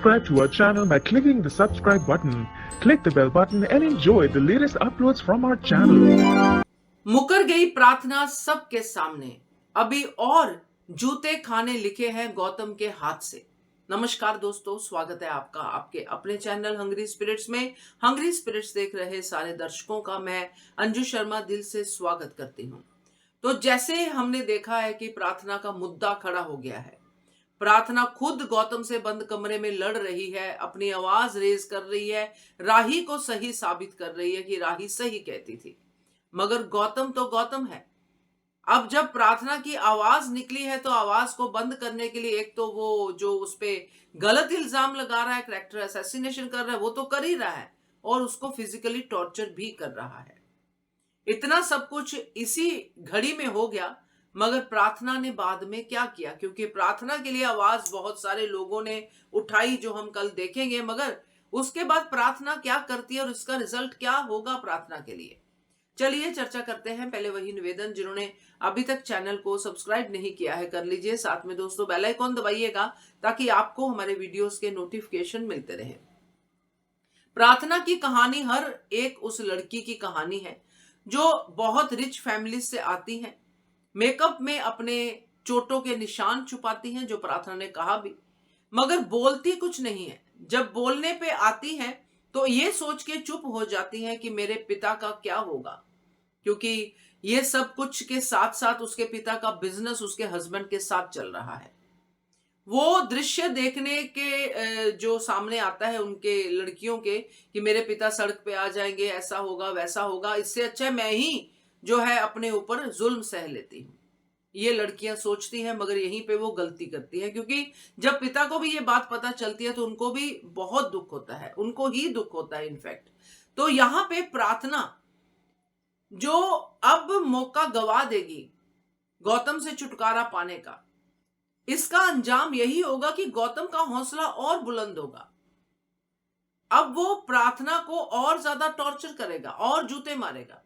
Subscribe to our channel by clicking the subscribe button. Click the bell button and enjoy the latest uploads from our channel. मुकर गई प्रार्थना सबके सामने, अभी और जूते खाने लिखे हैं गौतम के हाथ से। नमस्कार दोस्तों, स्वागत है आपका आपके अपने चैनल हंग्री स्पिरिट्स में। हंग्री स्पिरिट्स देख रहे सारे दर्शकों का मैं अंजू शर्मा दिल से स्वागत करती हूँ। तो जैसे हमने देखा है कि प्रार्थना का मुद्दा खड़ा हो गया है। प्रार्थना खुद गौतम से बंद कमरे में लड़ रही है, अपनी आवाज रेज कर रही है, राही को सही साबित कर रही है कि राही सही कहती थी, मगर गौतम तो गौतम है। अब जब प्रार्थना की आवाज निकली है तो आवाज को बंद करने के लिए एक तो वो जो उस पे गलत इल्जाम लगा रहा है, कैरेक्टर असैसिनेशन कर रहा है, वो तो कर ही रहा है और उसको फिजिकली टॉर्चर भी कर रहा है। इतना सब कुछ इसी घड़ी में हो गया, मगर प्रार्थना ने बाद में क्या किया, क्योंकि प्रार्थना के लिए आवाज बहुत सारे लोगों ने उठाई जो हम कल देखेंगे, मगर उसके बाद प्रार्थना क्या करती है और इसका रिजल्ट क्या होगा प्रार्थना के लिए। चलिए चर्चा करते हैं। पहले वही निवेदन, जिन्होंने अभी तक चैनल को सब्सक्राइब नहीं किया है कर लीजिए, साथ में दोस्तों बेल आइकॉन दबाइएगा ताकि आपको हमारे वीडियोस के नोटिफिकेशन मिलते रहे। प्रार्थना की कहानी हर एक उस लड़की की कहानी है जो बहुत रिच फैमिली से आती है, मेकअप में अपने चोटों के निशान छुपाती हैं, जो प्रार्थना ने कहा भी, मगर बोलती कुछ नहीं है। जब बोलने पे आती है तो ये सोच के चुप हो जाती है कि मेरे पिता का क्या होगा, क्योंकि ये सब कुछ के साथ साथ उसके पिता का बिजनेस उसके हस्बैंड के साथ चल रहा है। वो दृश्य देखने के जो सामने आता है उनके लड़कियों के कि मेरे पिता सड़क पे आ जाएंगे, ऐसा होगा वैसा होगा, इससे अच्छा मैं ही जो है अपने ऊपर जुल्म सह लेती हूँ, ये लड़कियां सोचती हैं। मगर यहीं पे वो गलती करती है, क्योंकि जब पिता को भी ये बात पता चलती है तो उनको भी बहुत दुख होता है, उनको ही दुख होता है इनफैक्ट। तो यहां पे प्रार्थना जो अब मौका गवा देगी गौतम से छुटकारा पाने का, इसका अंजाम यही होगा कि गौतम का हौसला और बुलंद होगा। अब वो प्रार्थना को और ज्यादा टॉर्चर करेगा और जूते मारेगा।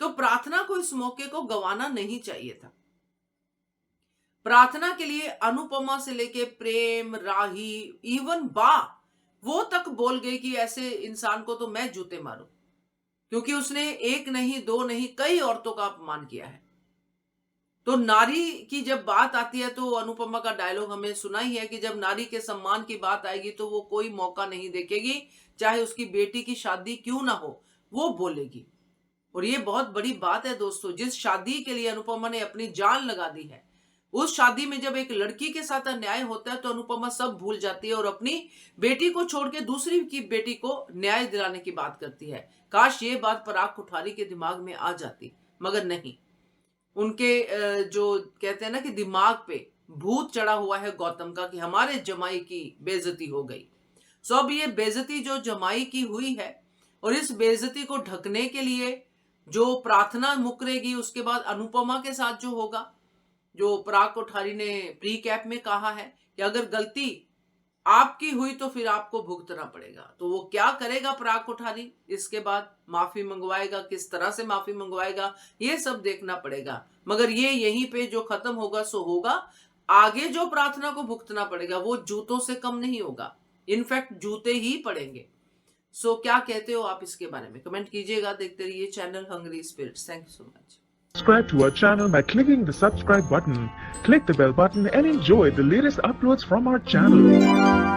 तो प्रार्थना को इस मौके को गंवाना नहीं चाहिए था। प्रार्थना के लिए अनुपमा से लेके प्रेम, राही, इवन बा वो तक बोल गई कि ऐसे इंसान को तो मैं जूते मारूं, क्योंकि उसने एक नहीं दो नहीं कई औरतों का अपमान किया है। तो नारी की जब बात आती है तो अनुपमा का डायलॉग हमें सुना ही है कि जब नारी के सम्मान की बात आएगी तो वो कोई मौका नहीं देखेगी, चाहे उसकी बेटी की शादी क्यों ना हो, वो बोलेगी। और ये बहुत बड़ी बात है दोस्तों, जिस शादी के लिए अनुपमा ने अपनी जान लगा दी है, उस शादी में जब एक लड़की के साथ अन्याय होता है तो अनुपमा सब भूल जाती है और अपनी बेटी को छोड़ के दूसरी की बेटी को न्याय दिलाने की बात करती है। काश ये बात पराग कुठारी के दिमाग में आ जाती, मगर नहीं। उनके जो कहते हैं ना कि दिमाग पे भूत चढ़ा हुआ है गौतम का कि हमारे जमाई की बेइज्जती हो गई। सो अब ये बेइज्जती जो जमाई की हुई है और इस बेइज्जती को ढकने के लिए जो प्रार्थना मुकरेगी, उसके बाद अनुपमा के साथ जो होगा, जो पराग कोठारी ने प्री कैप में कहा है कि अगर गलती आपकी हुई तो फिर आपको भुगतना पड़ेगा। तो वो क्या करेगा पराग कोठारी, इसके बाद माफी मंगवाएगा, किस तरह से माफी मंगवाएगा, ये सब देखना पड़ेगा। मगर ये यहीं पे जो खत्म होगा सो होगा। आगे जो प्रार्थना को भुगतना पड़ेगा वो जूतों से कम नहीं होगा, इनफैक्ट जूते ही पड़ेंगे। सो क्या कहते हो आप इसके बारे में, कमेंट कीजिएगा। देखते रहिए channel hungry spirits. Thank you so much. Subscribe to our channel by clicking the subscribe button. Click the bell button and enjoy the latest uploads from our channel.